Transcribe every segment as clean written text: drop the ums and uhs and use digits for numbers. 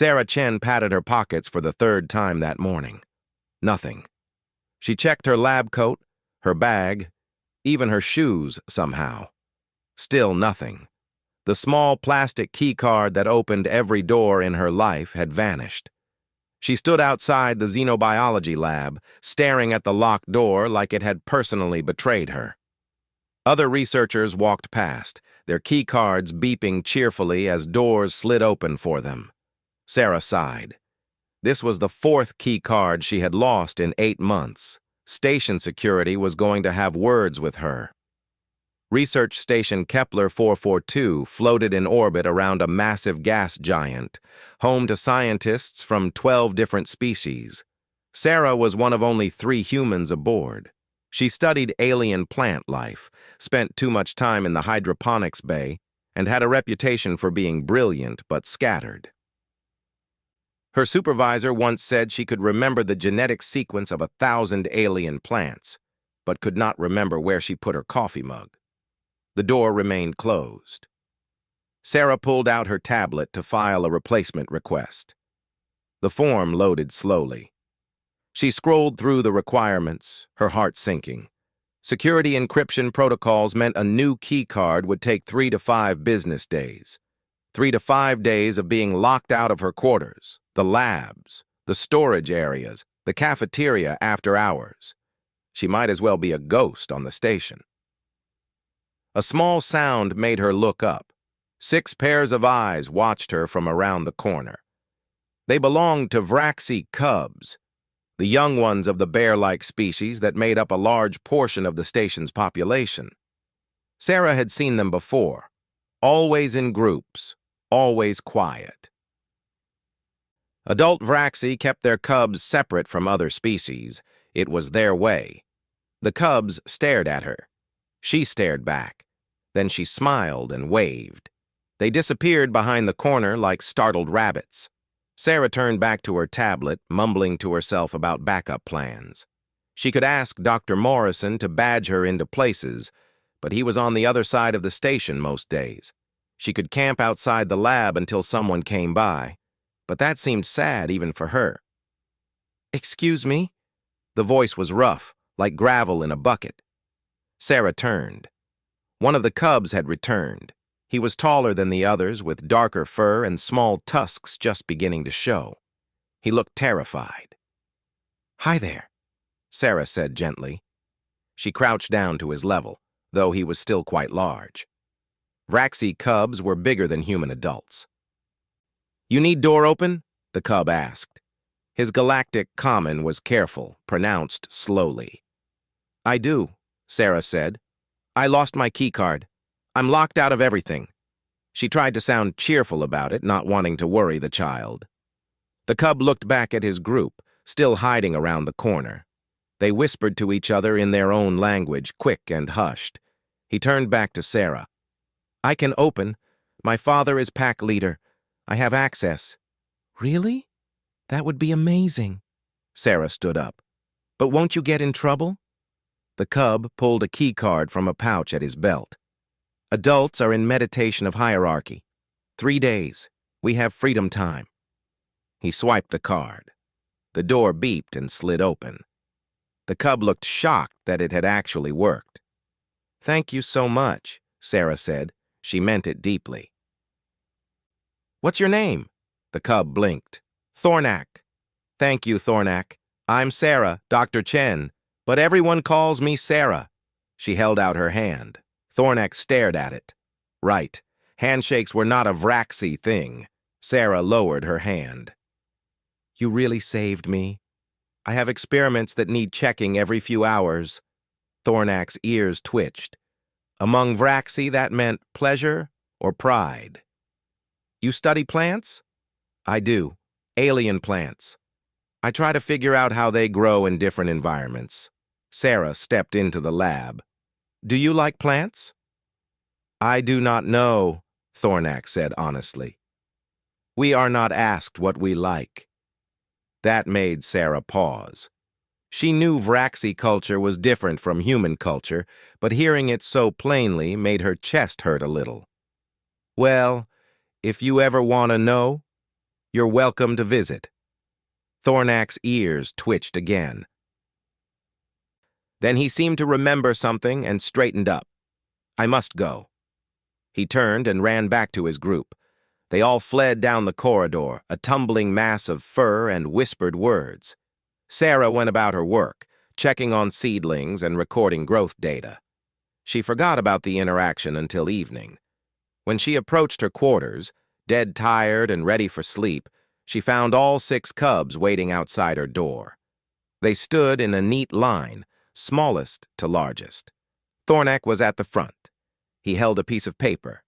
Sarah Chen patted her pockets for the third time that morning. Nothing. She checked her lab coat, her bag, even her shoes somehow. Still nothing. The small plastic keycard that opened every door in her life had vanished. She stood outside the xenobiology lab, staring at the locked door like it had personally betrayed her. Other researchers walked past, their keycards beeping cheerfully as doors slid open for them. Sarah sighed. This was the fourth keycard she had lost in 8 months. Station security was going to have words with her. Research Station Kepler 442 floated in orbit around a massive gas giant, home to scientists from 12 different species. Sarah was one of only 3 humans aboard. She studied alien plant life, spent too much time in the hydroponics bay, and had a reputation for being brilliant but scattered. Her supervisor once said she could remember the genetic sequence of 1,000 alien plants, but could not remember where she put her coffee mug. The door remained closed. Sarah pulled out her tablet to file a replacement request. The form loaded slowly. She scrolled through the requirements, her heart sinking. Security encryption protocols meant a new keycard would take 3 to 5 business days. 3 to 5 days of being locked out of her quarters, the labs, the storage areas, the cafeteria after hours. She might as well be a ghost on the station. A small sound made her look up. 6 pairs of eyes watched her from around the corner. They belonged to Vraxi cubs, the young ones of the bear-like species that made up a large portion of the station's population. Sarah had seen them before, always in groups, always quiet. Adult Vraxi kept their cubs separate from other species. It was their way. The cubs stared at her. She stared back. Then she smiled and waved. They disappeared behind the corner like startled rabbits. Sarah turned back to her tablet, mumbling to herself about backup plans. She could ask Dr. Morrison to badge her into places, but he was on the other side of the station most days. She could camp outside the lab until someone came by, but that seemed sad even for her. "Excuse me?" The voice was rough, like gravel in a bucket. Sarah turned. One of the cubs had returned. He was taller than the others, with darker fur and small tusks just beginning to show. He looked terrified. "Hi there," Sarah said gently. She crouched down to his level, though he was still quite large. Vraxi cubs were bigger than human adults. "You need door open?" the cub asked. His galactic common was careful, pronounced slowly. "I do," Sarah said. "I lost my keycard. I'm locked out of everything." She tried to sound cheerful about it, not wanting to worry the child. The cub looked back at his group, still hiding around the corner. They whispered to each other in their own language, quick and hushed. He turned back to Sarah. "I can open. My father is pack leader. I have access." "Really? That would be amazing." Sarah stood up. "But won't you get in trouble?" The cub pulled a keycard from a pouch at his belt. "Adults are in meditation of hierarchy. 3 days. We have freedom time." He swiped the card. The door beeped and slid open. The cub looked shocked that it had actually worked. "Thank you so much," Sarah said. She meant it deeply. "What's your name?" The cub blinked. "Thornak." "Thank you, Thornak. I'm Sarah, Dr. Chen, but everyone calls me Sarah." She held out her hand. Thornak stared at it. Right. Handshakes were not a Vraxi thing. Sarah lowered her hand. "You really saved me. I have experiments that need checking every few hours." Thornak's ears twitched. Among Vraxi, that meant pleasure or pride. "You study plants?" "I do. Alien plants. I try to figure out how they grow in different environments." Sarah stepped into the lab. "Do you like plants?" "I do not know," Thornak said honestly. "We are not asked what we like." That made Sarah pause. She knew Vraxi culture was different from human culture, but hearing it so plainly made her chest hurt a little. "Well, if you ever want to know." You're welcome to visit. Thornak's ears twitched again. Then he seemed to remember something and straightened up. I must go. He turned and ran back to his group. They all fled down the corridor, a tumbling mass of fur and whispered words. Sarah went about her work, checking on seedlings and recording growth data. She forgot about the interaction until evening. When she approached her quarters, dead tired and ready for sleep, she found all 6 cubs waiting outside her door. They stood in a neat line, smallest to largest. Thornak was at the front. He held a piece of paper.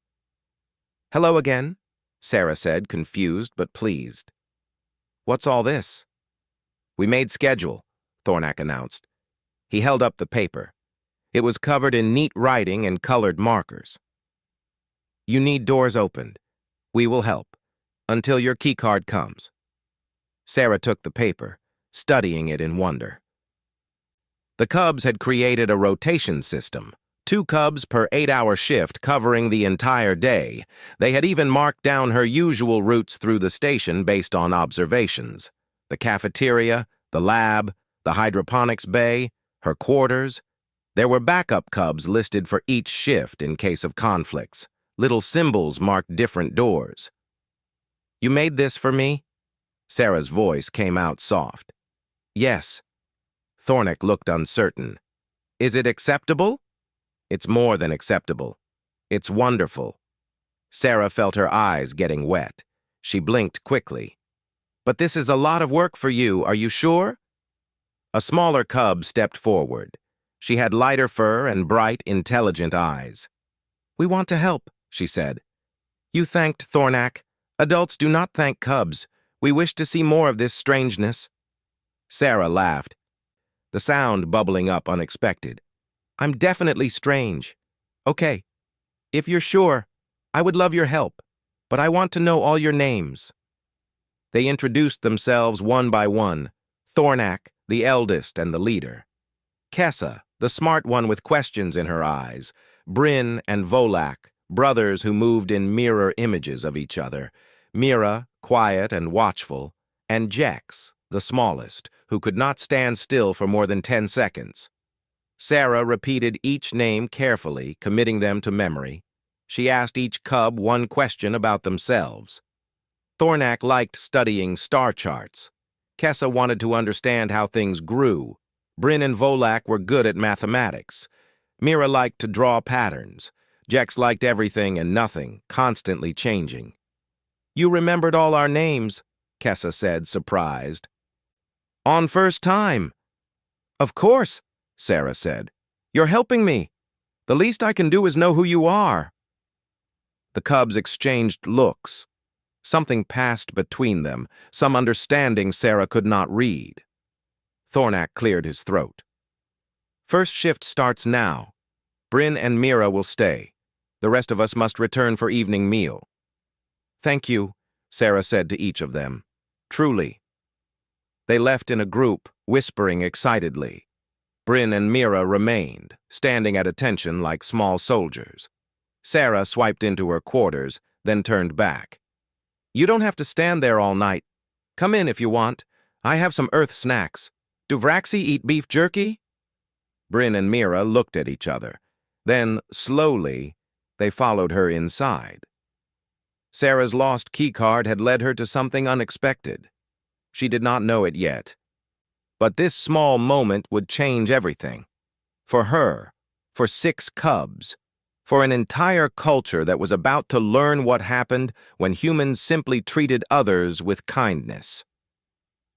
"Hello again," Sarah said, confused but pleased. "What's all this?" "We made schedule," Thornak announced. He held up the paper. It was covered in neat writing and colored markers. "You need doors opened. We will help, until your keycard comes." Sarah took the paper, studying it in wonder. The cubs had created a rotation system, 2 cubs per 8-hour shift covering the entire day. They had even marked down her usual routes through the station based on observations. The cafeteria, the lab, the hydroponics bay, her quarters. There were backup cubs listed for each shift in case of conflicts. Little symbols marked different doors. "You made this for me?" Sarah's voice came out soft. "Yes." Thornak looked uncertain. "Is it acceptable?" "It's more than acceptable. It's wonderful." Sarah felt her eyes getting wet. She blinked quickly. "But this is a lot of work for you, are you sure?" A smaller cub stepped forward. She had lighter fur and bright, intelligent eyes. "We want to help," she said. "You thanked Thornak. Adults do not thank cubs. We wish to see more of this strangeness." Sarah laughed, the sound bubbling up unexpected. "I'm definitely strange. Okay, if you're sure, I would love your help, but I want to know all your names." They introduced themselves one by one. Thornak, the eldest and the leader. Kessa, the smart one with questions in her eyes. Bryn and Volak, brothers who moved in mirror images of each other. Mira, quiet and watchful. And Jex, the smallest, who could not stand still for more than 10 seconds. Sarah repeated each name carefully, committing them to memory. She asked each cub one question about themselves. Thornak liked studying star charts. Kessa wanted to understand how things grew. Bryn and Volak were good at mathematics. Mira liked to draw patterns. Jex liked everything and nothing, constantly changing. "You remembered all our names," Kessa said, surprised. "On first time." "Of course," Sarah said. "You're helping me. The least I can do is know who you are." The cubs exchanged looks. Something passed between them, some understanding Sarah could not read. Thornak cleared his throat. "First shift starts now. Bryn and Mira will stay. The rest of us must return for evening meal." "Thank you," Sarah said to each of them. "Truly." They left in a group, whispering excitedly. Bryn and Mira remained, standing at attention like small soldiers. Sarah swiped into her quarters, then turned back. "You don't have to stand there all night. Come in if you want. I have some Earth snacks. Do Vraxi eat beef jerky?" Bryn and Mira looked at each other. Then, slowly, they followed her inside. Sarah's lost keycard had led her to something unexpected. She did not know it yet. But this small moment would change everything. For her, for 6 cubs, for an entire culture that was about to learn what happened when humans simply treated others with kindness.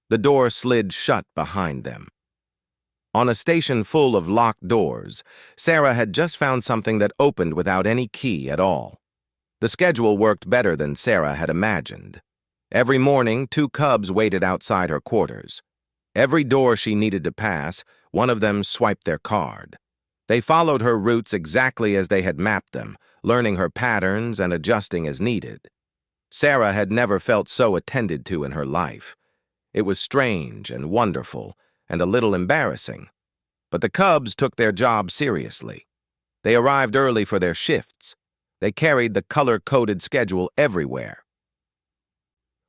The door slid shut behind them. On a station full of locked doors, Sarah had just found something that opened without any key at all. The schedule worked better than Sarah had imagined. Every morning, 2 cubs waited outside her quarters. Every door she needed to pass, one of them swiped their card. They followed her routes exactly as they had mapped them, learning her patterns and adjusting as needed. Sarah had never felt so attended to in her life. It was strange and wonderful, and a little embarrassing. But the cubs took their job seriously. They arrived early for their shifts. They carried the color-coded schedule everywhere.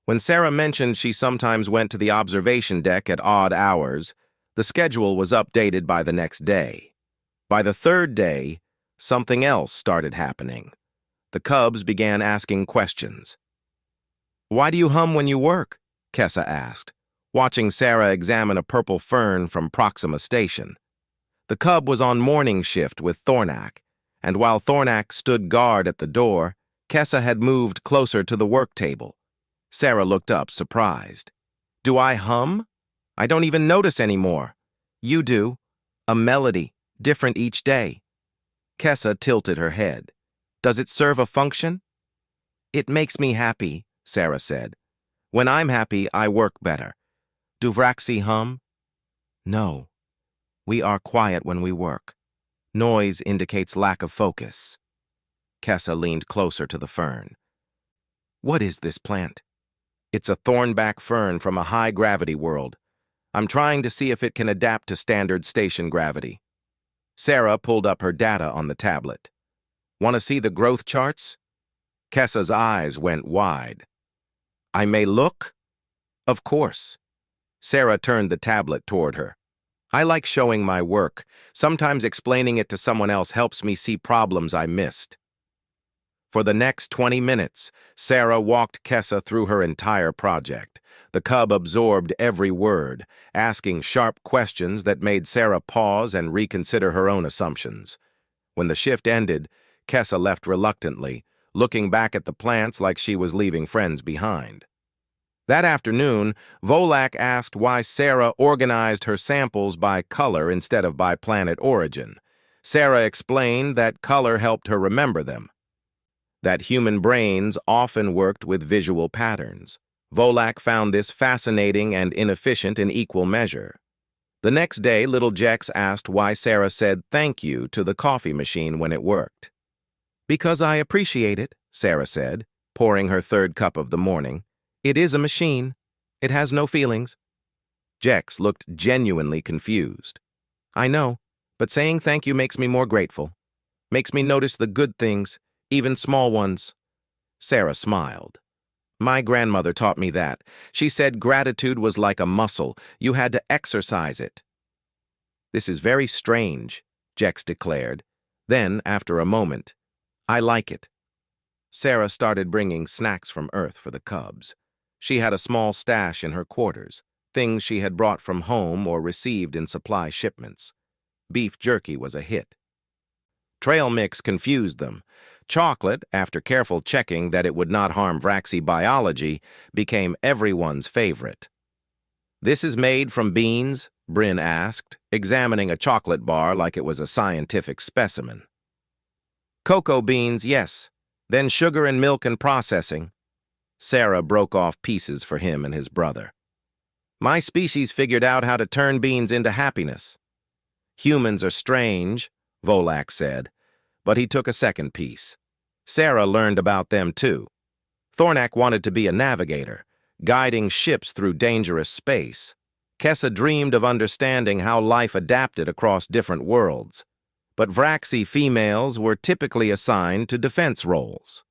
When Sarah mentioned she sometimes went to the observation deck at odd hours, the schedule was updated by the next day. By the third day, something else started happening. The cubs began asking questions. "Why do you hum when you work?" Kessa asked, watching Sarah examine a purple fern from Proxima Station. The cub was on morning shift with Thornak, and while Thornak stood guard at the door, Kessa had moved closer to the work table. Sarah looked up, surprised. "Do I hum? I don't even notice anymore." "You do. A melody, different each day." Kessa tilted her head. "Does it serve a function?" "It makes me happy," Sarah said. "When I'm happy, I work better." "Do Vraxi hum?" "No. We are quiet when we work. Noise indicates lack of focus." Kessa leaned closer to the fern. "What is this plant?" "It's a thornback fern from a high-gravity world. I'm trying to see if it can adapt to standard station gravity." Sarah pulled up her data on the tablet. "Want to see the growth charts?" Kessa's eyes went wide. "I may look?" "Of course." Sarah turned the tablet toward her. "I like showing my work. Sometimes explaining it to someone else helps me see problems I missed." For the next 20 minutes, Sarah walked Kessa through her entire project. The cub absorbed every word, asking sharp questions that made Sarah pause and reconsider her own assumptions. When the shift ended, Kessa left reluctantly, looking back at the plants like she was leaving friends behind. That afternoon, Volak asked why Sarah organized her samples by color instead of by planet origin. Sarah explained that color helped her remember them, that human brains often worked with visual patterns. Volak found this fascinating and inefficient in equal measure. The next day, little Jex asked why Sarah said thank you to the coffee machine when it worked. "Because I appreciate it," Sarah said, pouring her third cup of the morning. "It is a machine. It has no feelings." Jex looked genuinely confused. "I know, but saying thank you makes me more grateful. Makes me notice the good things, even small ones." Sarah smiled. "My grandmother taught me that. She said gratitude was like a muscle. You had to exercise it." "This is very strange," Jex declared. Then, after a moment, "I like it." Sarah started bringing snacks from Earth for the cubs. She had a small stash in her quarters, things she had brought from home or received in supply shipments. Beef jerky was a hit. Trail mix confused them. Chocolate, after careful checking that it would not harm Vraxi biology, became everyone's favorite. "This is made from beans?" Bryn asked, examining a chocolate bar like it was a scientific specimen. "Cocoa beans, yes. Then sugar and milk and processing." Sarah broke off pieces for him and his brother. "My species figured out how to turn beans into happiness." "Humans are strange," Volak said, but he took a second piece. Sarah learned about them too. Thornak wanted to be a navigator, guiding ships through dangerous space. Kessa dreamed of understanding how life adapted across different worlds. But Vraxi females were typically assigned to defense roles.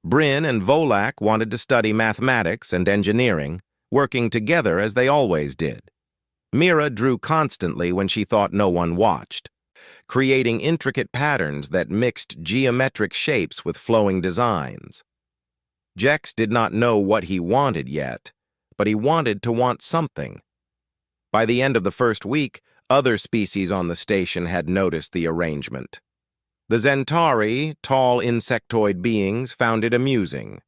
Bryn and Volak wanted to study mathematics and engineering, working together as they always did. Mira drew constantly when she thought no one watched, creating intricate patterns that mixed geometric shapes with flowing designs. Jex did not know what he wanted yet, but he wanted to want something. By the end of the first week, other species on the station had noticed the arrangement. The Zentari, tall insectoid beings, found it amusing.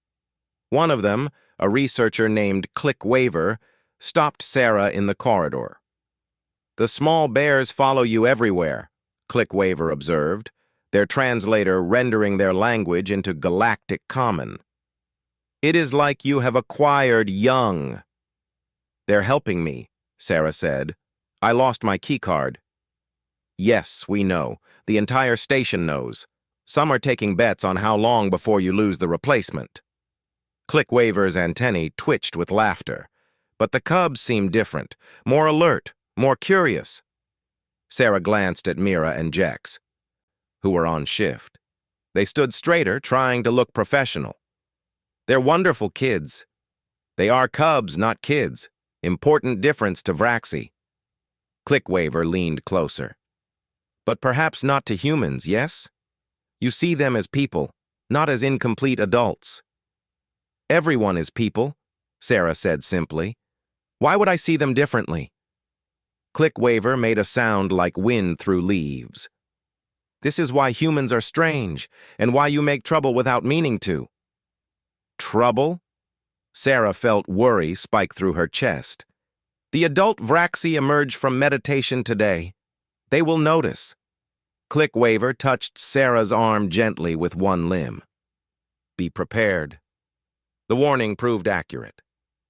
One of them, a researcher named Click Waver, stopped Sarah in the corridor. "The small bears follow you everywhere," Click Waver observed, their translator rendering their language into Galactic Common. "It is like you have acquired young." "They're helping me," Sarah said. "I lost my keycard." "Yes, we know. The entire station knows. Some are taking bets on how long before you lose the replacement." Click Waver's antennae twitched with laughter. But the cubs seemed different, more alert, more curious. Sarah glanced at Mira and Jex, who were on shift. They stood straighter, trying to look professional. "They're wonderful kids." They are cubs, not kids. Important difference to Vraxi. Clickwaver leaned closer. But perhaps not to humans, yes? You see them as people, not as incomplete adults. Everyone is people, Sarah said simply. Why would I see them differently? Clickwaver made a sound like wind through leaves. This is why humans are strange, and why you make trouble without meaning to. Trouble? Sarah felt worry spike through her chest. The adult Vraxi emerged from meditation today. They will notice. Clickwaver touched Sarah's arm gently with one limb. Be prepared. The warning proved accurate.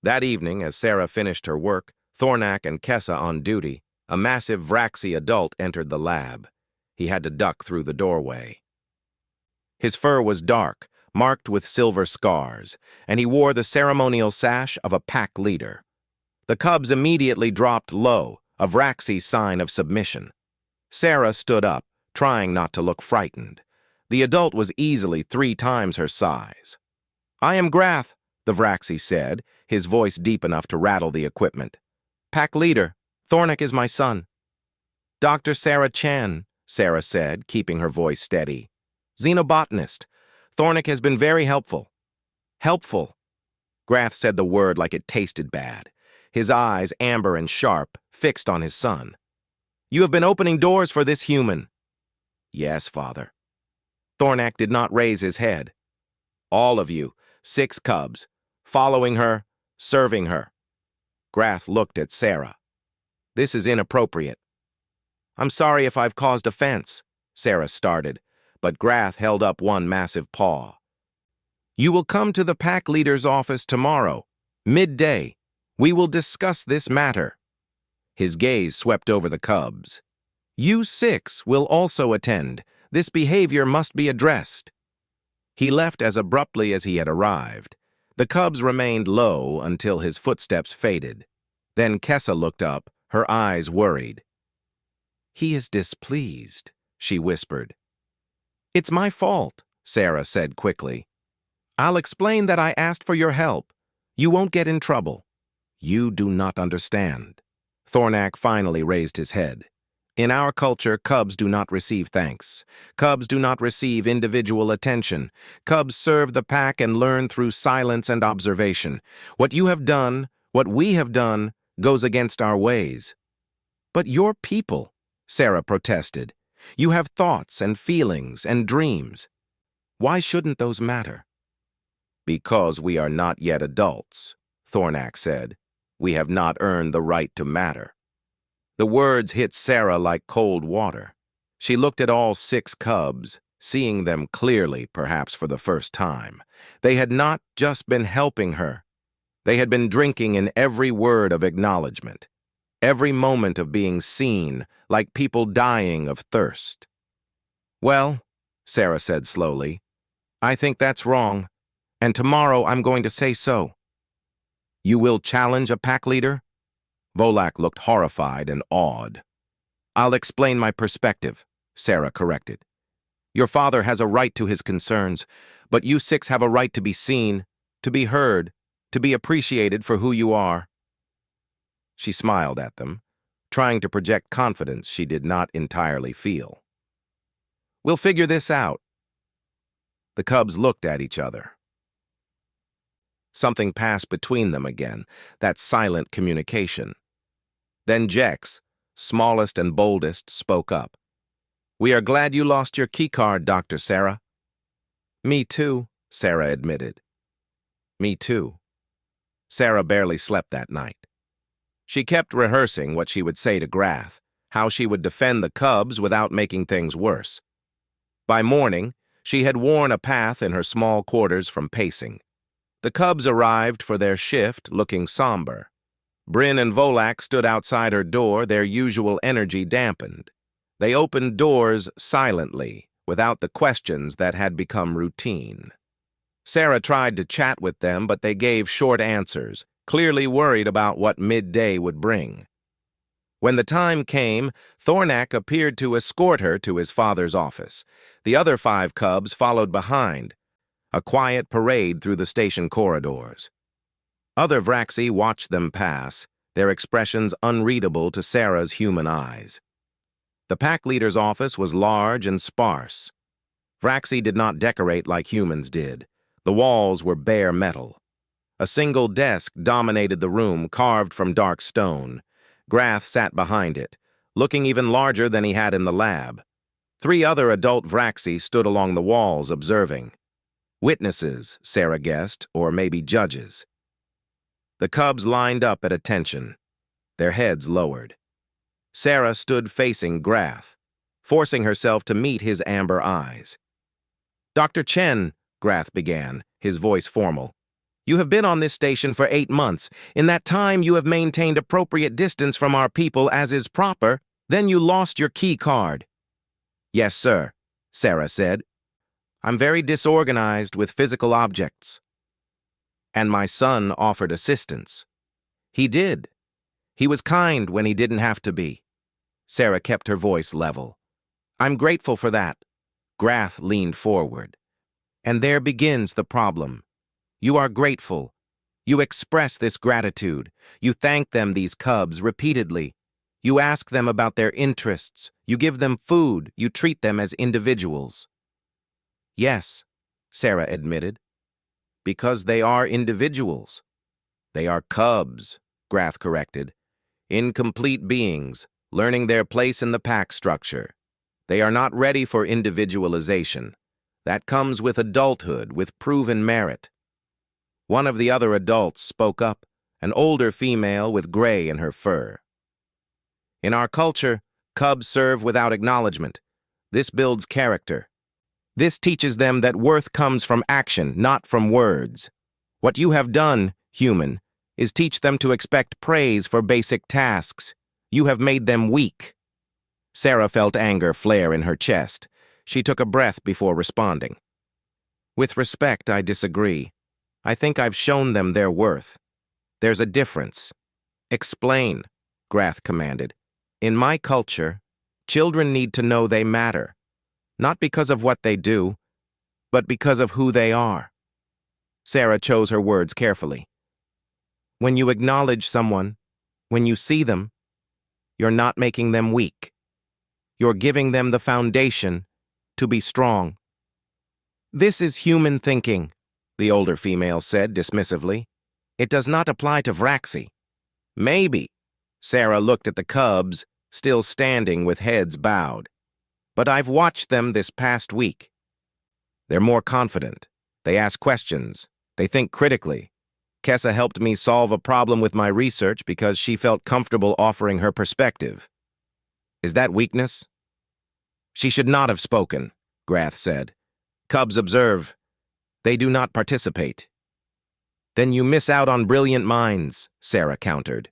That evening, as Sarah finished her work, Thornak and Kessa on duty, a massive Vraxi adult entered the lab. He had to duck through the doorway. His fur was dark, marked with silver scars, and he wore the ceremonial sash of a pack leader. The cubs immediately dropped low, a Vraxi sign of submission. Sarah stood up, trying not to look frightened. The adult was easily 3 times her size. I am Grath, the Vraxi said, his voice deep enough to rattle the equipment. Pack leader, Thornak is my son. Dr. Sarah Chan, Sarah said, keeping her voice steady. Xenobotanist. Thornak has been very helpful. Helpful. Grath said the word like it tasted bad, his eyes, amber and sharp, fixed on his son. You have been opening doors for this human. Yes, father. Thornak did not raise his head. All of you, 6 cubs, following her, serving her. Grath looked at Sarah. This is inappropriate. I'm sorry if I've caused offense, Sarah started, but Grath held up one massive paw. You will come to the pack leader's office tomorrow, midday. We will discuss this matter. His gaze swept over the cubs. You 6 will also attend. This behavior must be addressed. He left as abruptly as he had arrived. The cubs remained low until his footsteps faded. Then Kessa looked up, her eyes worried. He is displeased, she whispered. It's my fault, Sarah said quickly. I'll explain that I asked for your help. You won't get in trouble. You do not understand. Thornak finally raised his head. In our culture, cubs do not receive thanks. Cubs do not receive individual attention. Cubs serve the pack and learn through silence and observation. What you have done, what we have done, goes against our ways. But you're people, Sarah protested. You have thoughts and feelings and dreams. Why shouldn't those matter? Because we are not yet adults, Thornak said. We have not earned the right to matter. The words hit Sarah like cold water. She looked at all 6 cubs, seeing them clearly, perhaps for the first time. They had not just been helping her. They had been drinking in every word of acknowledgement, every moment of being seen, like people dying of thirst. Well, Sarah said slowly, I think that's wrong, and tomorrow I'm going to say so. You will challenge a pack leader? Volak looked horrified and awed. I'll explain my perspective, Sarah corrected. Your father has a right to his concerns, but you 6 have a right to be seen, to be heard, to be appreciated for who you are. She smiled at them, trying to project confidence she did not entirely feel. We'll figure this out. The cubs looked at each other. Something passed between them again, that silent communication. Then Jex, smallest and boldest, spoke up. We are glad you lost your keycard, Dr. Sarah. Me too, Sarah admitted. Me too. Sarah barely slept that night. She kept rehearsing what she would say to Grath, how she would defend the cubs without making things worse. By morning, she had worn a path in her small quarters from pacing. The cubs arrived for their shift looking somber. Bryn and Volak stood outside her door, their usual energy dampened. They opened doors silently, without the questions that had become routine. Sarah tried to chat with them, but they gave short answers, clearly worried about what midday would bring. When the time came, Thornak appeared to escort her to his father's office. The other 5 cubs followed behind, a quiet parade through the station corridors. Other Vraxi watched them pass, their expressions unreadable to Sarah's human eyes. The pack leader's office was large and sparse. Vraxi did not decorate like humans did. The walls were bare metal. A single desk dominated the room, carved from dark stone. Grath sat behind it, looking even larger than he had in the lab. 3 other adult Vraxi stood along the walls, observing. Witnesses, Sarah guessed, or maybe judges. The cubs lined up at attention, their heads lowered. Sarah stood facing Grath, forcing herself to meet his amber eyes. "Dr. Chen," Grath began, his voice formal, "you have been on this station for 8 months. In that time, you have maintained appropriate distance from our people as is proper. Then you lost your key card." "Yes, sir," Sarah said. "I'm very disorganized with physical objects." "And my son offered assistance." "He did. He was kind when he didn't have to be." Sarah kept her voice level. "I'm grateful for that." Grath leaned forward. "And there begins the problem. You are grateful. You express this gratitude. You thank them, these cubs, repeatedly. You ask them about their interests. You give them food. You treat them as individuals." "Yes," Sarah admitted. "Because they are individuals." "They are cubs," Grath corrected. "Incomplete beings, learning their place in the pack structure. They are not ready for individualization. That comes with adulthood, with proven merit." One of the other adults spoke up, an older female with gray in her fur. "In our culture, cubs serve without acknowledgement. This builds character. This teaches them that worth comes from action, not from words. What you have done, human, is teach them to expect praise for basic tasks. You have made them weak." Sarah felt anger flare in her chest. She took a breath before responding. "With respect, I disagree. I think I've shown them their worth. There's a difference." "Explain," Grath commanded. "In my culture, children need to know they matter, not because of what they do, but because of who they are." Sarah chose her words carefully. "When you acknowledge someone, when you see them, you're not making them weak. You're giving them the foundation to be strong." "This is human thinking," the older female said dismissively. "It does not apply to Vraxi." "Maybe." Sarah looked at the cubs, still standing with heads bowed. "But I've watched them this past week. They're more confident. They ask questions. They think critically. Kessa helped me solve a problem with my research because she felt comfortable offering her perspective. Is that weakness?" "She should not have spoken," Grath said. "Cubs observe. They do not participate." "Then you miss out on brilliant minds," Sarah countered.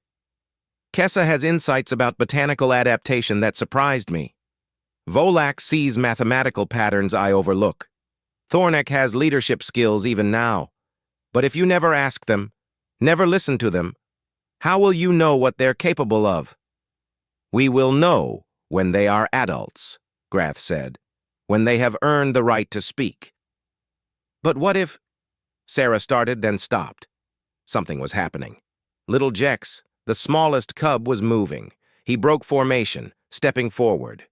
"Kessa has insights about botanical adaptation that surprised me. Volak sees mathematical patterns I overlook. Thornek has leadership skills even now. But if you never ask them, never listen to them, how will you know what they're capable of?" "We will know when they are adults," Grath said, "when they have earned the right to speak." "But what if—" Sarah started, then stopped. Something was happening. Little Jex, the smallest cub, was moving. He broke formation, stepping forward.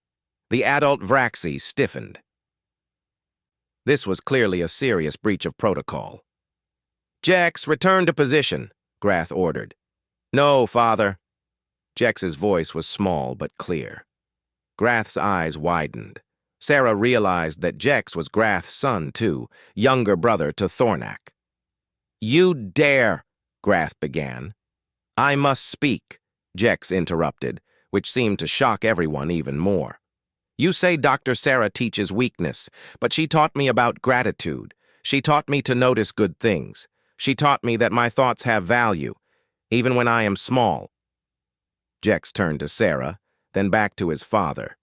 The adult Vraxi stiffened. This was clearly a serious breach of protocol. "Jex, return to position," Grath ordered. "No, father." Jex's voice was small but clear. Grath's eyes widened. Sarah realized that Jex was Grath's son, too, younger brother to Thornak. "You dare," Grath began. "I must speak," Jex interrupted, which seemed to shock everyone even more. "You say Dr. Sarah teaches weakness, but she taught me about gratitude. She taught me to notice good things. She taught me that my thoughts have value, even when I am small." Jex turned to Sarah, then back to his father.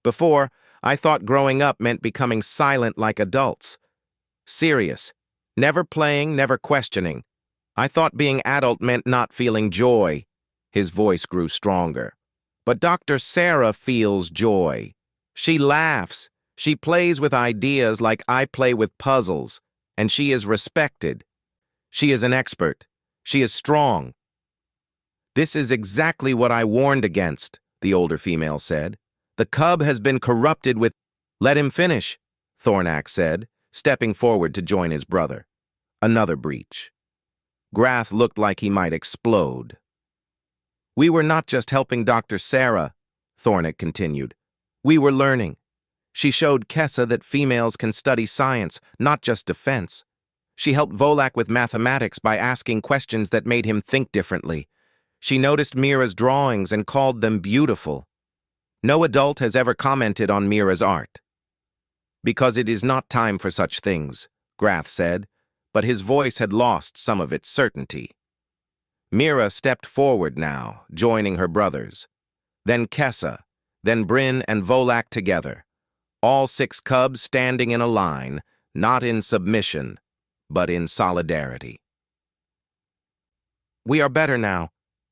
"Before, I thought growing up meant becoming silent like adults. Serious, never playing, never questioning. I thought being adult meant not feeling joy." His voice grew stronger. "But Dr. Sarah feels joy. She laughs. She plays with ideas like I play with puzzles, and she is respected. She is an expert. She is strong. This is exactly what I warned against, the older female said. The cub has been corrupted with— Let him finish, Thornak said, stepping forward to join his brother. Another breach. Grath looked like he might explode. We were not just helping Dr. Sarah, Thornak continued. We were learning. She showed Kessa that females can study science, not just defense. She helped Volak with mathematics by asking questions that made him think differently. She noticed Mira's drawings and called them beautiful. No adult has ever commented on Mira's art. Because it is not time for such things, Grath said, but his voice had lost some of its certainty. Mira stepped forward now, joining her brothers. Then Kessa, then Bryn and Volak together. All 6 cubs standing in a line, not in submission, but in solidarity. We are better now,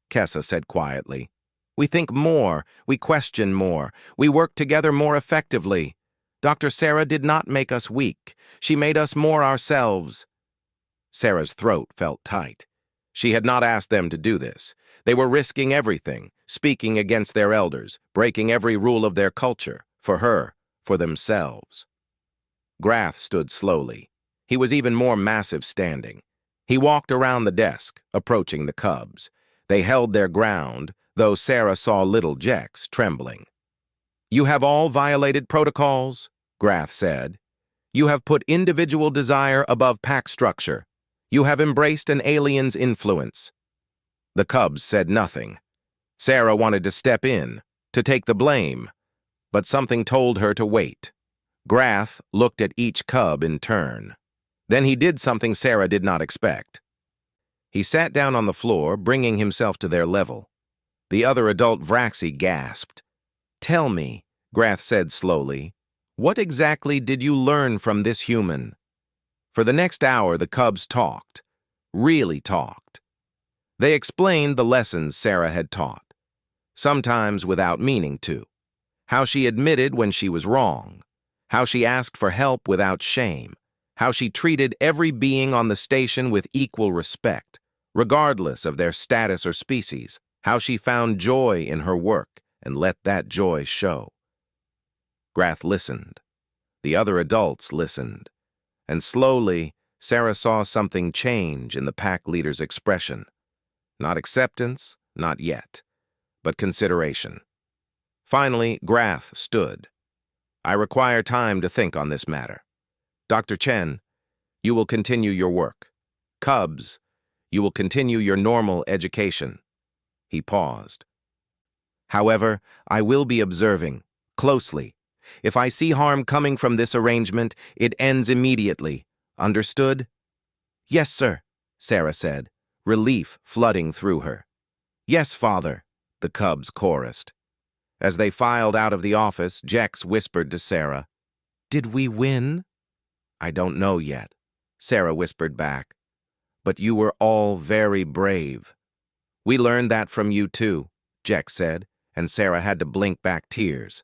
Kessa said quietly. We think more, we question more, we work together more effectively. Dr. Sarah did not make us weak. She made us more ourselves. Sarah's throat felt tight. She had not asked them to do this. They were risking everything, speaking against their elders, breaking every rule of their culture, for her, for themselves. Grath stood slowly. He was even more massive standing. He walked around the desk, approaching the cubs. They held their ground, though Sarah saw little Jex trembling. You have all violated protocols, Grath said. You have put individual desire above pack structure. You have embraced an alien's influence. The cubs said nothing. Sarah wanted to step in, to take the blame, but something told her to wait. Grath looked at each cub in turn. Then he did something Sarah did not expect. He sat down on the floor, bringing himself to their level. The other adult Vraxi gasped. Tell me, Grath said slowly, what exactly did you learn from this human? For the next hour, the cubs talked. Really talked. They explained the lessons Sarah had taught, sometimes without meaning to. How she admitted when she was wrong. How she asked for help without shame. How she treated every being on the station with equal respect, regardless of their status or species. How she found joy in her work and let that joy show. Grath listened. The other adults listened. And slowly, Sarah saw something change in the pack leader's expression. Not acceptance, not yet, but consideration. Finally, Grath stood. I require time to think on this matter. Dr. Chen, you will continue your work. Cubs, you will continue your normal education. He paused. However, I will be observing, closely. If I see harm coming from this arrangement, it ends immediately. Understood? Yes, sir, Sarah said, relief flooding through her. Yes, father, the cubs chorused. As they filed out of the office, Jex whispered to Sarah, Did we win? I don't know yet, Sarah whispered back. But you were all very brave. We learned that from you too, Jex said, and Sarah had to blink back tears.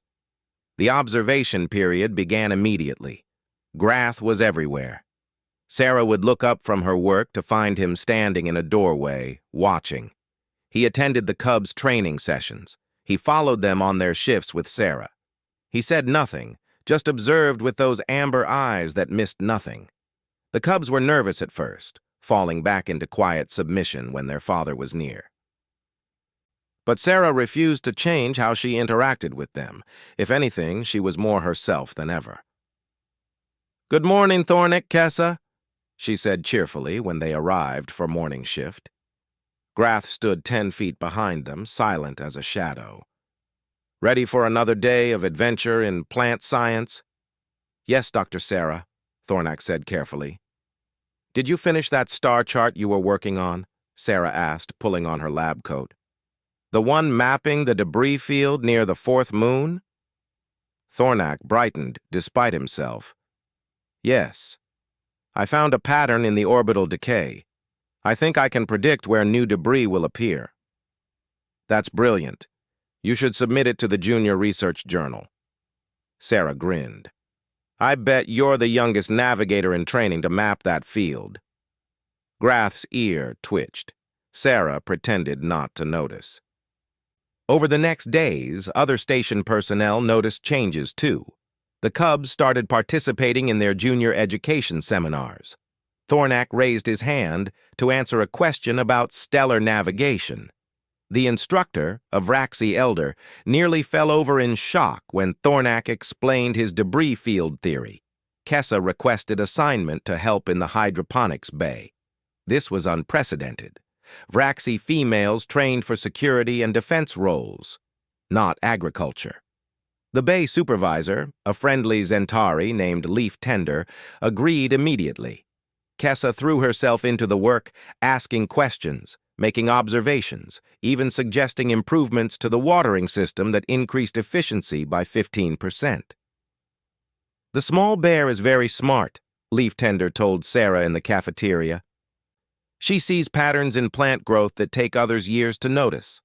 The observation period began immediately. Grath was everywhere. Sarah would look up from her work to find him standing in a doorway, watching. He attended the cubs' training sessions. He followed them on their shifts with Sarah. He said nothing, just observed with those amber eyes that missed nothing. The cubs were nervous at first, falling back into quiet submission when their father was near. But Sarah refused to change how she interacted with them. If anything, she was more herself than ever. Good morning, Thornak, Kessa, she said cheerfully when they arrived for morning shift. Grath stood 10 feet behind them, silent as a shadow. Ready for another day of adventure in plant science? Yes, Dr. Sarah, Thornak said carefully. Did you finish that star chart you were working on? Sarah asked, pulling on her lab coat. The one mapping the debris field near the 4th moon? Thornak brightened despite himself. Yes. I found a pattern in the orbital decay. I think I can predict where new debris will appear. That's brilliant. You should submit it to the Junior Research Journal. Sarah grinned. I bet you're the youngest navigator in training to map that field. Grath's ear twitched. Sarah pretended not to notice. Over the next days, other station personnel noticed changes too. The Cubs started participating in their junior education seminars. Thornak raised his hand to answer a question about stellar navigation. The instructor, a Vraxi elder, nearly fell over in shock when Thornak explained his debris field theory. Kessa requested assignment to help in the hydroponics bay. This was unprecedented. Vraxi females trained for security and defense roles, not agriculture. The bay supervisor, a friendly Zentari named Leaf Tender, agreed immediately. Kessa threw herself into the work, asking questions, making observations, even suggesting improvements to the watering system that increased efficiency by 15%. "The small bear is very smart," Leaf Tender told Sarah in the cafeteria. "She sees patterns in plant growth that take others years to notice."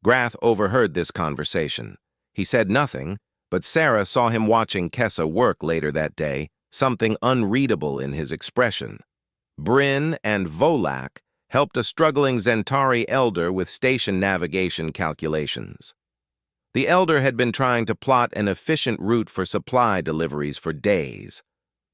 Grath overheard this conversation. He said nothing, but Sarah saw him watching Kessa work later that day, something unreadable in his expression. Bryn and Volak helped a struggling Zentari elder with station navigation calculations. The elder had been trying to plot an efficient route for supply deliveries for days.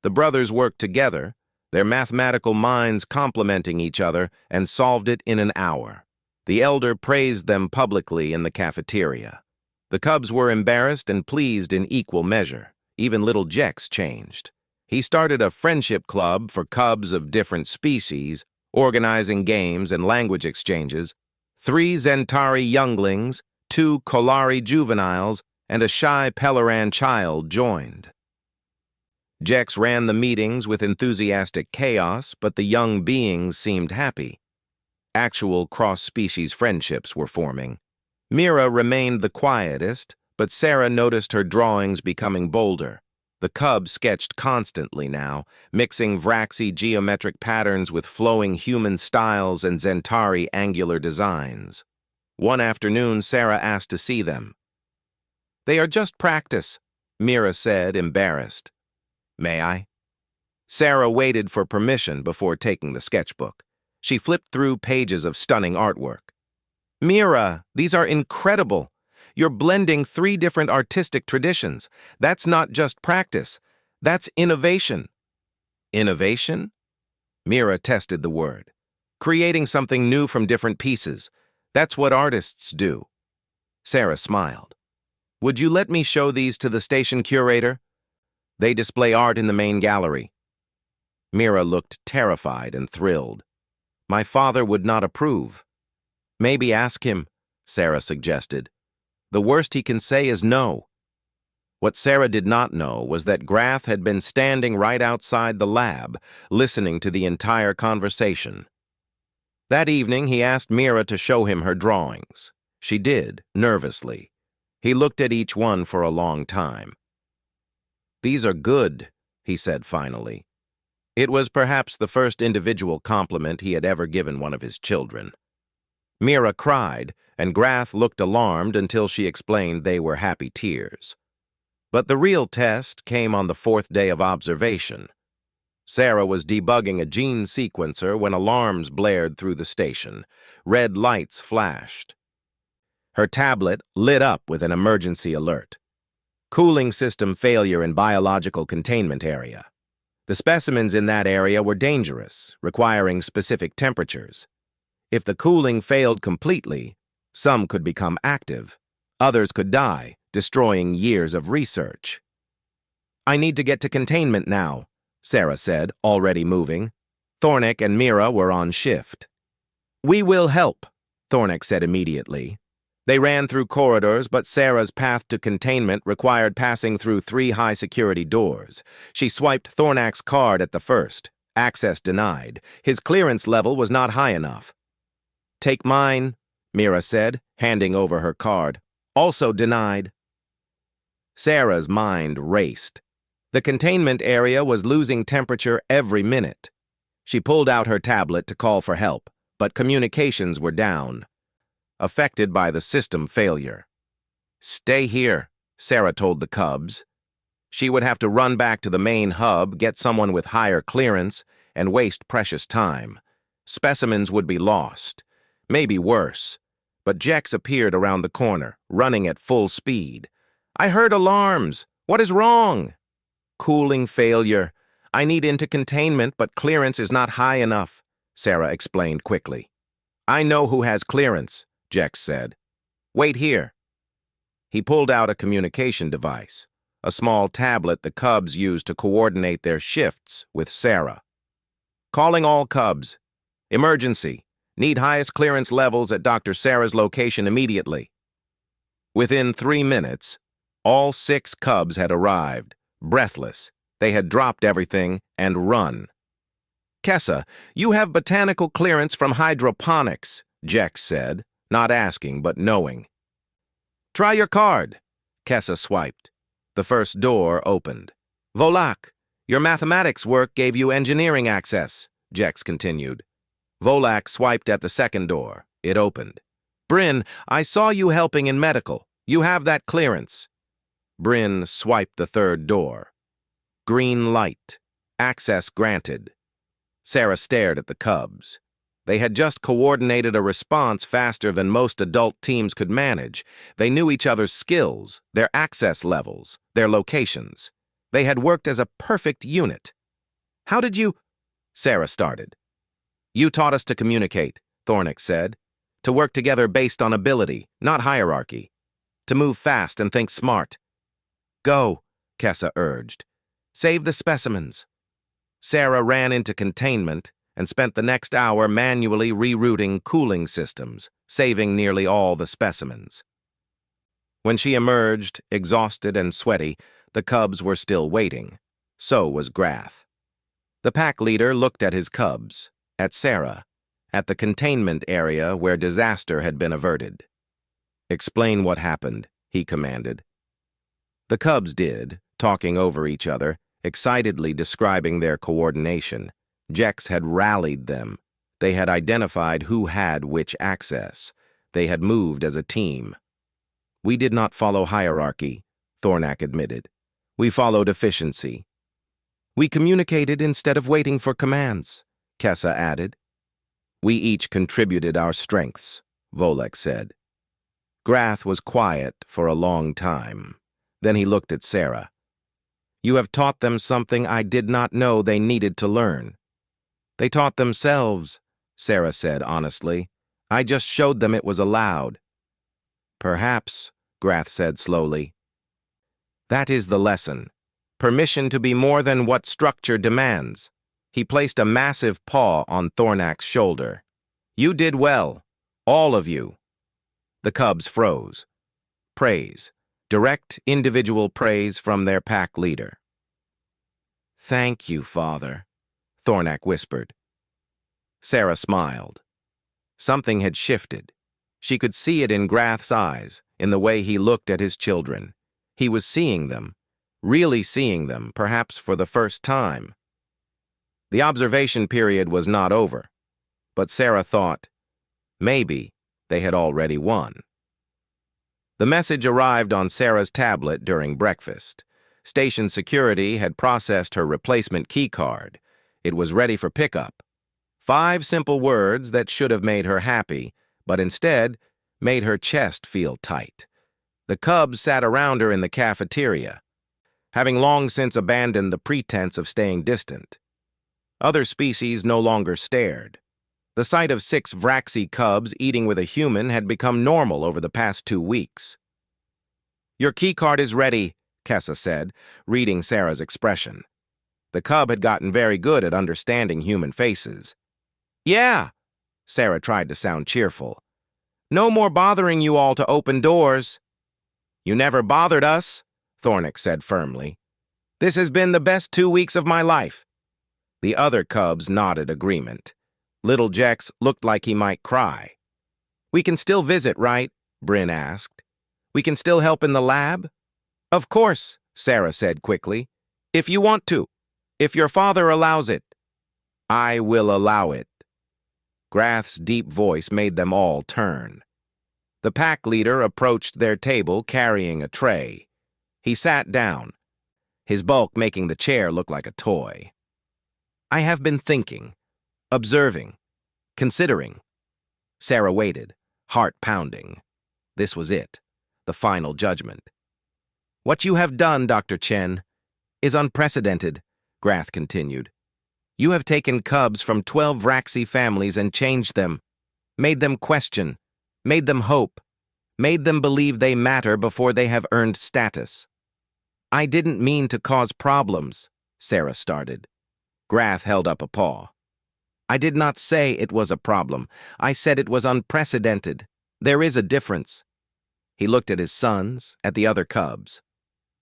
The brothers worked together, their mathematical minds complementing each other, and solved it in an hour. The elder praised them publicly in the cafeteria. The Cubs were embarrassed and pleased in equal measure. Even little Jex changed. He started a friendship club for Cubs of different species, organizing games and language exchanges. 3 Zentari younglings, 2 Kolari juveniles, and a shy Pelleran child joined. Jex ran the meetings with enthusiastic chaos, but the young beings seemed happy. Actual cross-species friendships were forming. Mira remained the quietest, but Sarah noticed her drawings becoming bolder. The Cubs sketched constantly now, mixing Vraxi geometric patterns with flowing human styles and Zentari angular designs. One afternoon, Sarah asked to see them. "They are just practice," Mira said, embarrassed. "May I?" Sarah waited for permission before taking the sketchbook. She flipped through pages of stunning artwork. "Mira, these are incredible. You're blending 3 different artistic traditions. That's not just practice. That's innovation." "Innovation?" Mira tested the word. "Creating something new from different pieces. That's what artists do." Sarah smiled. "Would you let me show these to the station curator? They display art in the main gallery." Mira looked terrified and thrilled. "My father would not approve." "Maybe ask him," Sarah suggested. "The worst he can say is no." What Sarah did not know was that Grath had been standing right outside the lab, listening to the entire conversation. That evening, he asked Mira to show him her drawings. She did, nervously. He looked at each one for a long time. "These are good," he said finally. It was perhaps the first individual compliment he had ever given one of his children. Mira cried, and Grath looked alarmed until she explained they were happy tears. But the real test came on the 4th day of observation. Sarah was debugging a gene sequencer when alarms blared through the station. Red lights flashed. Her tablet lit up with an emergency alert. Cooling system failure in biological containment area. The specimens in that area were dangerous, requiring specific temperatures. If the cooling failed completely, some could become active. Others could die, destroying years of research. "I need to get to containment now," Sarah said, already moving. Thornak and Mira were on shift. "We will help," Thornak said immediately. They ran through corridors, but Sarah's path to containment required passing through 3 high-security doors. She swiped Thornak's card at the first. Access denied. His clearance level was not high enough. "Take mine," Mira said, handing over her card. "Also denied." Sarah's mind raced. The containment area was losing temperature every minute. She pulled out her tablet to call for help, but communications were down, affected by the system failure. "Stay here," Sarah told the Cubs. She would have to run back to the main hub, get someone with higher clearance, and waste precious time. Specimens would be lost. Maybe worse. But Jex appeared around the corner, running at full speed. I heard alarms. What is wrong? Cooling failure. I need into containment, but clearance is not high enough, Sarah explained quickly. I know who has clearance, Jex said. Wait here. He pulled out a communication device, a small tablet the Cubs used to coordinate their shifts with Sarah. Calling all Cubs. Emergency. Need highest clearance levels at Dr. Sarah's location immediately. Within 3 minutes, all 6 Cubs had arrived, breathless. They had dropped everything and run. Kessa, you have botanical clearance from hydroponics, Jex said, not asking but knowing. Try your card. Kessa swiped. The first door opened. Volak, your mathematics work gave you engineering access, Jex continued. Volak swiped at the second door. It opened. Bryn, I saw you helping in medical. You have that clearance. Bryn swiped the third door. Green light. Access granted. Sarah stared at the Cubs. They had just coordinated a response faster than most adult teams could manage. They knew each other's skills, their access levels, their locations. They had worked as a perfect unit. How did you... Sarah started. You taught us to communicate, Thornick said. To work together based on ability, not hierarchy. To move fast and think smart. Go, Kessa urged. Save the specimens. Sarah ran into containment and spent the next hour manually rerouting cooling systems, saving nearly all the specimens. When she emerged, exhausted and sweaty, the Cubs were still waiting. So was Grath. The pack leader looked at his Cubs, at Sarah, at the containment area where disaster had been averted. Explain what happened, he commanded. The Cubs did, talking over each other, excitedly describing their coordination. Jex had rallied them. They had identified who had which access. They had moved as a team. We did not follow hierarchy, Thornack admitted. We followed efficiency. We communicated instead of waiting for commands, Kessa added. We each contributed our strengths, Volek said. Grath was quiet for a long time. Then he looked at Sarah. You have taught them something I did not know they needed to learn. They taught themselves, Sarah said honestly. I just showed them it was allowed. Perhaps, Grath said slowly. That is the lesson. Permission to be more than what structure demands. He placed a massive paw on Thornack's shoulder. You did well. All of you. The Cubs froze. Praise. Direct individual praise from their pack leader. Thank you, Father, Thornack whispered. Sarah smiled. Something had shifted. She could see it in Grath's eyes, in the way he looked at his children. He was seeing them, really seeing them, perhaps for the first time. The observation period was not over, but Sarah thought, maybe they had already won. The message arrived on Sarah's tablet during breakfast. Station security had processed her replacement keycard. It was ready for pickup. 5 simple words that should have made her happy, but instead made her chest feel tight. The Cubs sat around her in the cafeteria, having long since abandoned the pretense of staying distant. Other species no longer stared. The sight of 6 Vraxi Cubs eating with a human had become normal over the past 2 weeks. Your keycard is ready, Kessa said, reading Sarah's expression. The Cub had gotten very good at understanding human faces. Yeah, Sarah tried to sound cheerful. No more bothering you all to open doors. You never bothered us, Thornick said firmly. This has been the best 2 weeks of my life. The other Cubs nodded agreement. Little Jex looked like he might cry. We can still visit, right? Bryn asked. We can still help in the lab? Of course, Sarah said quickly. If you want to. If your father allows it. I will allow it. Grath's deep voice made them all turn. The pack leader approached their table carrying a tray. He sat down, his bulk making the chair look like a toy. I have been thinking, observing, considering. Sarah waited, heart pounding. This was it, the final judgment. "What you have done, Dr. Chen, is unprecedented," Grath continued. "You have taken cubs from 12 Vraxi families and changed them, made them question, made them hope, made them believe they matter before they have earned status." "I didn't mean to cause problems," Sarah started. Grath held up a paw. "I did not say it was a problem. I said it was unprecedented. There is a difference." He looked at his sons, at the other cubs.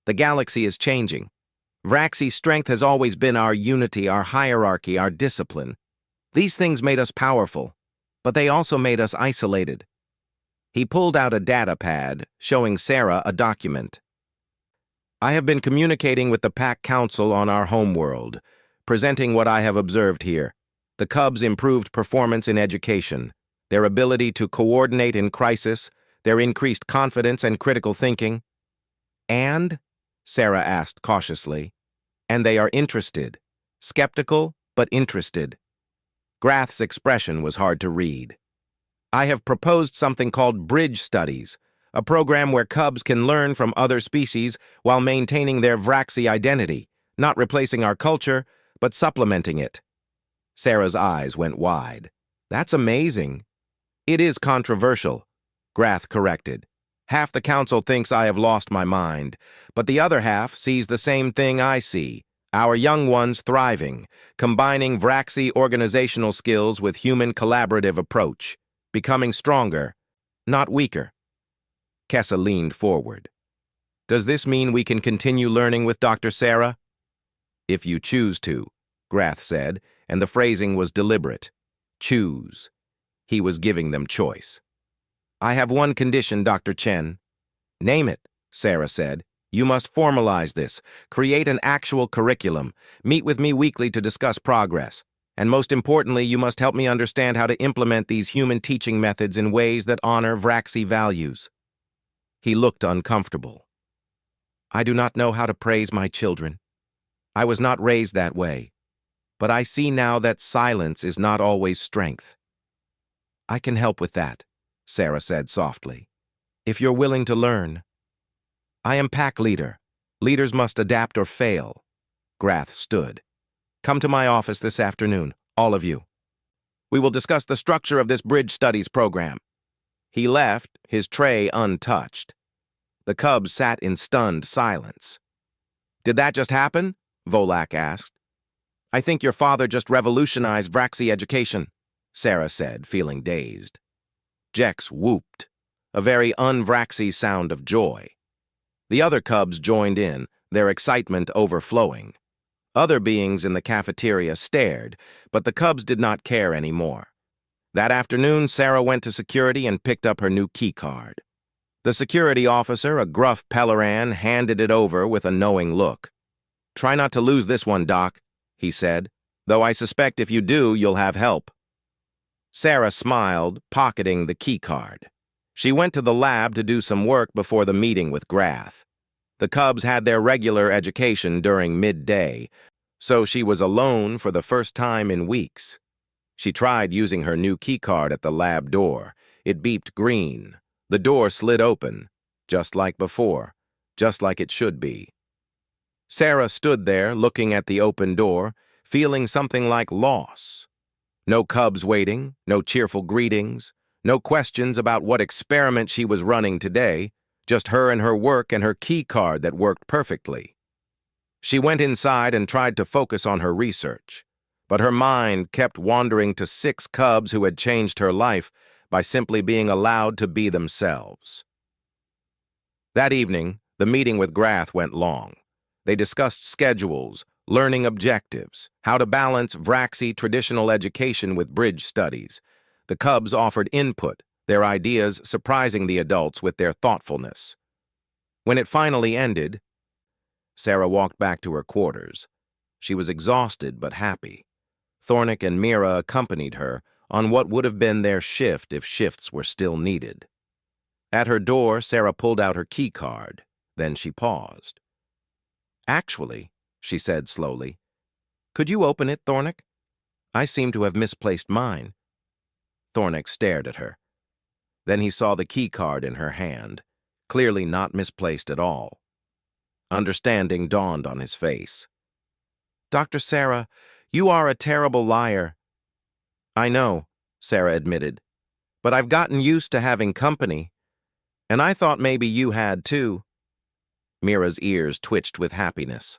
"The galaxy is changing. Vraxi's strength has always been our unity, our hierarchy, our discipline. These things made us powerful, but they also made us isolated." He pulled out a data pad, showing Sarah a document. "I have been communicating with the Pack Council on our homeworld, presenting what I have observed here. The Cubs' improved performance in education, their ability to coordinate in crisis, their increased confidence and critical thinking." "And?" Sarah asked cautiously. "And they are interested. Skeptical, but interested." Grath's expression was hard to read. "I have proposed something called Bridge Studies, a program where cubs can learn from other species while maintaining their Vraxi identity, not replacing our culture, but supplementing it." Sarah's eyes went wide. "That's amazing." "It is controversial," Grath corrected. "Half the council thinks I have lost my mind, but the other half sees the same thing I see, our young ones thriving, combining Vraxi organizational skills with human collaborative approach, becoming stronger, not weaker." Kessa leaned forward. "Does this mean we can continue learning with Dr. Sarah?" "If you choose to," Grath said, and the phrasing was deliberate. Choose. He was giving them choice. "I have one condition, Dr. Chen." "Name it," Sarah said. "You must formalize this, create an actual curriculum, meet with me weekly to discuss progress, and most importantly, you must help me understand how to implement these human teaching methods in ways that honor Vraxi values." He looked uncomfortable. "I do not know how to praise my children. I was not raised that way, but I see now that silence is not always strength." "I can help with that," Sarah said softly, "if you're willing to learn." "I am pack leader. Leaders must adapt or fail." Grath stood. "Come to my office this afternoon, all of you. We will discuss the structure of this Bridge Studies program." He left, his tray untouched. The cubs sat in stunned silence. "Did that just happen?" Volak asked. "I think your father just revolutionized Vraxi education," Sarah said, feeling dazed. Jex whooped, a very un-Vraxi sound of joy. The other cubs joined in, their excitement overflowing. Other beings in the cafeteria stared, but the cubs did not care anymore. That afternoon, Sarah went to security and picked up her new keycard. The security officer, a gruff Pelleran, handed it over with a knowing look. "Try not to lose this one, Doc," he said, "though I suspect if you do, you'll have help." Sarah smiled, pocketing the keycard. She went to the lab to do some work before the meeting with Grath. The cubs had their regular education during midday, so she was alone for the first time in weeks. She tried using her new keycard at the lab door. It beeped green. The door slid open, just like before, just like it should be. Sarah stood there, looking at the open door, feeling something like loss. No cubs waiting, no cheerful greetings, no questions about what experiment she was running today, just her and her work and her keycard that worked perfectly. She went inside and tried to focus on her research, but her mind kept wandering to 6 cubs who had changed her life by simply being allowed to be themselves. That evening, the meeting with Grath went long. They discussed schedules, learning objectives, how to balance Vraxi traditional education with bridge studies. The cubs offered input, their ideas surprising the adults with their thoughtfulness. When it finally ended, Sarah walked back to her quarters. She was exhausted but happy. Thornick and Mira accompanied her on what would have been their shift if shifts were still needed. At her door, Sarah pulled out her keycard. Then she paused. "Actually," she said slowly, "could you open it, Thornick? I seem to have misplaced mine." Thornack stared at her. Then he saw the keycard in her hand, clearly not misplaced at all. Understanding dawned on his face. "Dr. Sarah, you are a terrible liar." "I know," Sarah admitted, "but I've gotten used to having company. And I thought maybe you had too." Mira's ears twitched with happiness.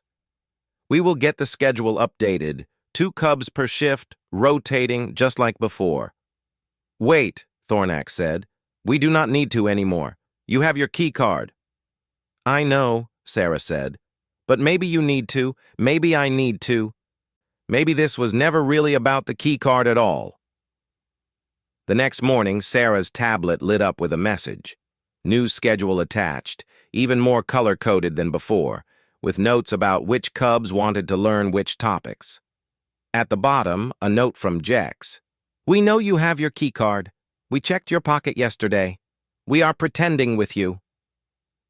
"We will get the schedule updated, 2 cubs per shift, rotating just like before." "Wait," Thornack said. "We do not need to anymore. You have your key card." "I know," Sarah said. "But maybe you need to. Maybe I need to. Maybe this was never really about the key card at all." The next morning, Sarah's tablet lit up with a message. New schedule attached, even more color-coded than before, with notes about which cubs wanted to learn which topics. At the bottom, a note from Jex. "We know you have your key card. We checked your pocket yesterday. We are pretending with you."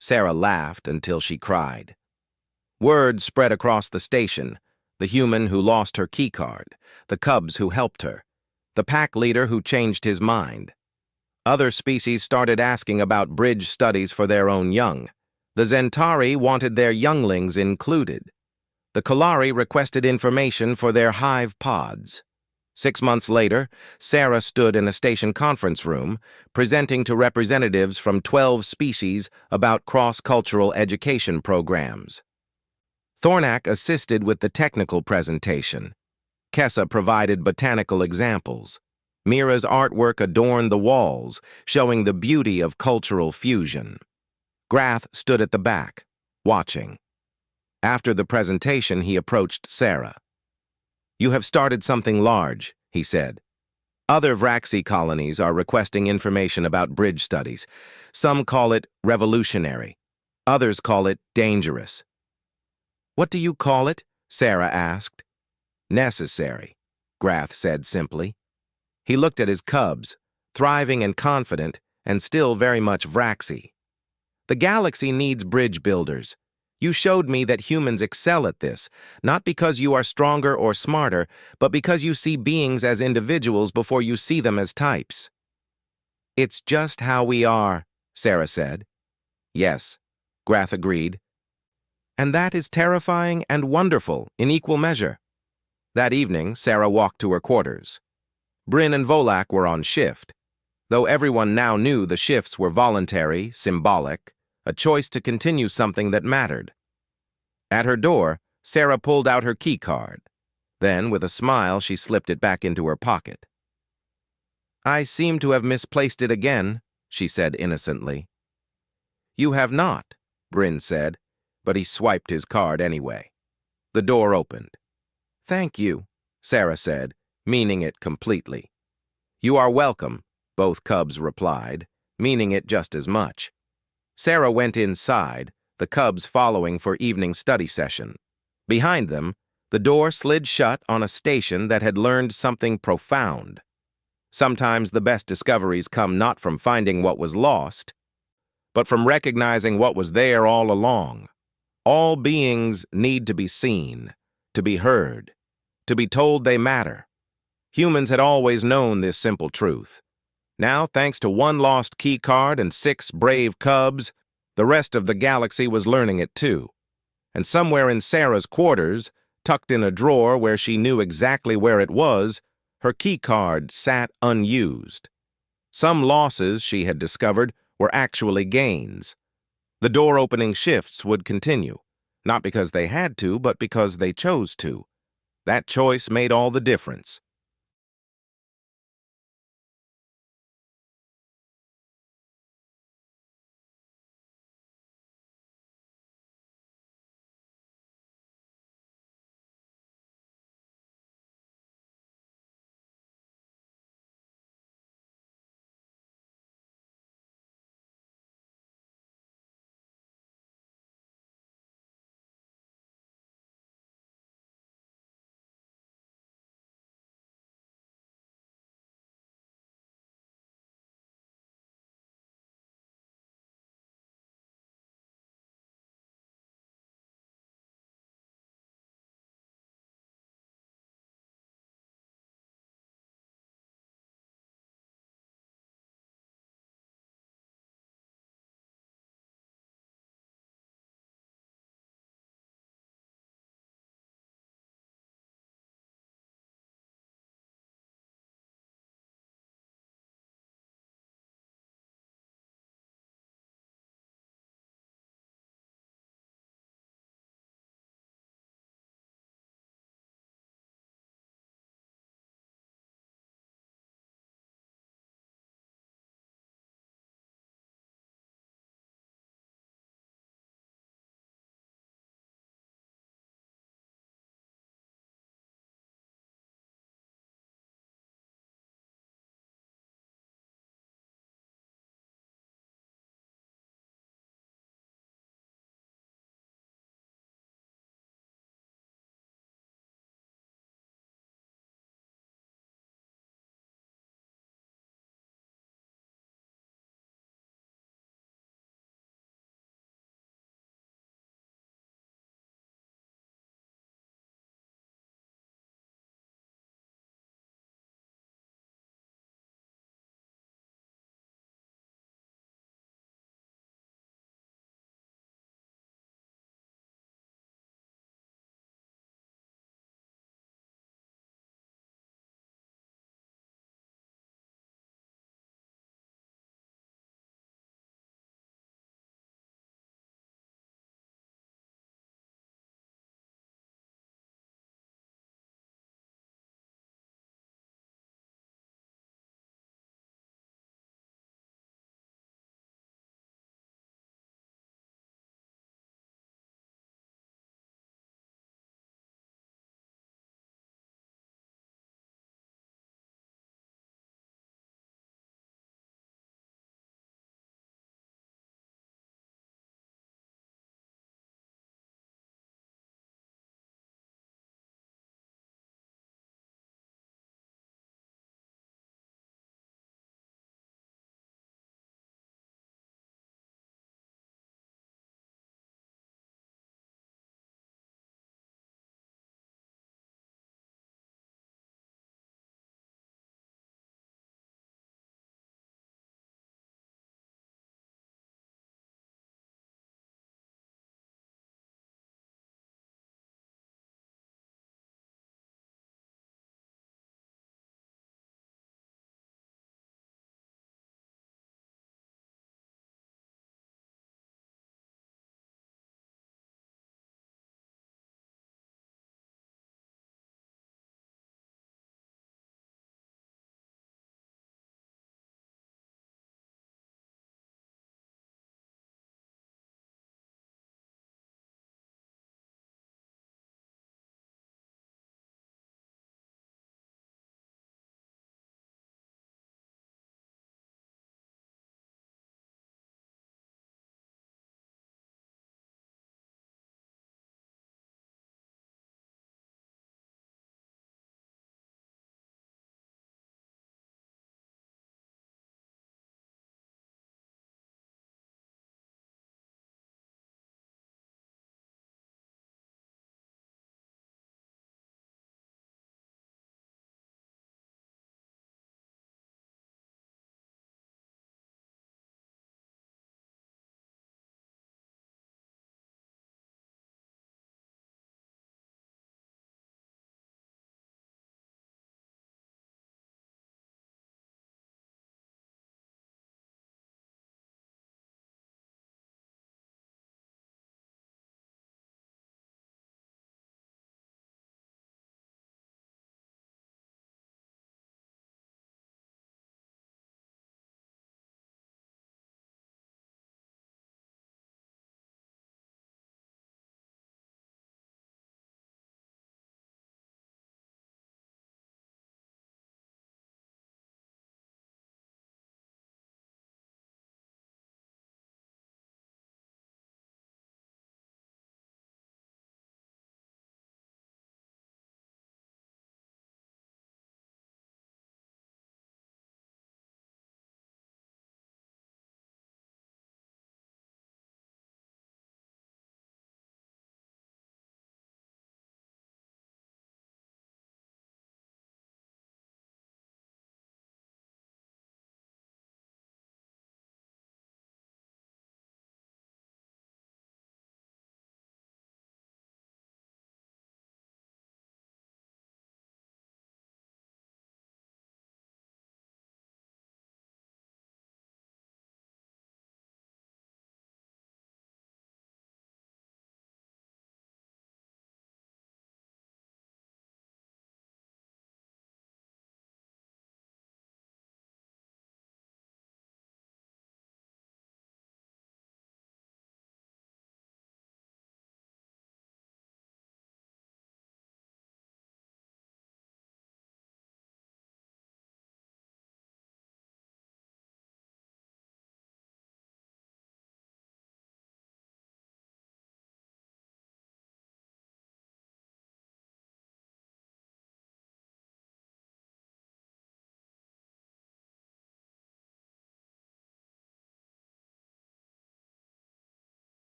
Sarah laughed until she cried. Word spread across the station, the human who lost her key card, the cubs who helped her, the pack leader who changed his mind. Other species started asking about bridge studies for their own young. The Zentari wanted their younglings included. The Kalari requested information for their hive pods. 6 months later, Sarah stood in a station conference room, presenting to representatives from 12 species about cross-cultural education programs. Thornack assisted with the technical presentation. Kessa provided botanical examples. Mira's artwork adorned the walls, showing the beauty of cultural fusion. Grath stood at the back, watching. After the presentation, he approached Sarah. "You have started something large," he said. "Other Vraxi colonies are requesting information about bridge studies. Some call it revolutionary. Others call it dangerous." "What do you call it?" Sarah asked. "Necessary," Grath said simply. He looked at his cubs, thriving and confident, and still very much Vraxi. "The galaxy needs bridge builders. You showed me that humans excel at this, not because you are stronger or smarter, but because you see beings as individuals before you see them as types." "It's just how we are," Sarah said. "Yes," Grath agreed. "And that is terrifying and wonderful in equal measure." That evening, Sarah walked to her quarters. Bryn and Volak were on shift, though everyone now knew the shifts were voluntary, symbolic, a choice to continue something that mattered. At her door, Sarah pulled out her key card. Then, with a smile, she slipped it back into her pocket. "I seem to have misplaced it again," she said innocently. "You have not," Bryn said, but he swiped his card anyway. The door opened. "Thank you," Sarah said, meaning it completely. "You are welcome," both cubs replied, meaning it just as much. Sarah went inside, the cubs following for evening study session. Behind them, the door slid shut on a station that had learned something profound. Sometimes the best discoveries come not from finding what was lost, but from recognizing what was there all along. All beings need to be seen, to be heard, to be told they matter. Humans had always known this simple truth. Now, thanks to 1 lost key card and 6 brave cubs, the rest of the galaxy was learning it too. And somewhere in Sarah's quarters, tucked in a drawer where she knew exactly where it was, her key card sat unused. Some losses, she had discovered, were actually gains. The door-opening shifts would continue, not because they had to, but because they chose to. That choice made all the difference.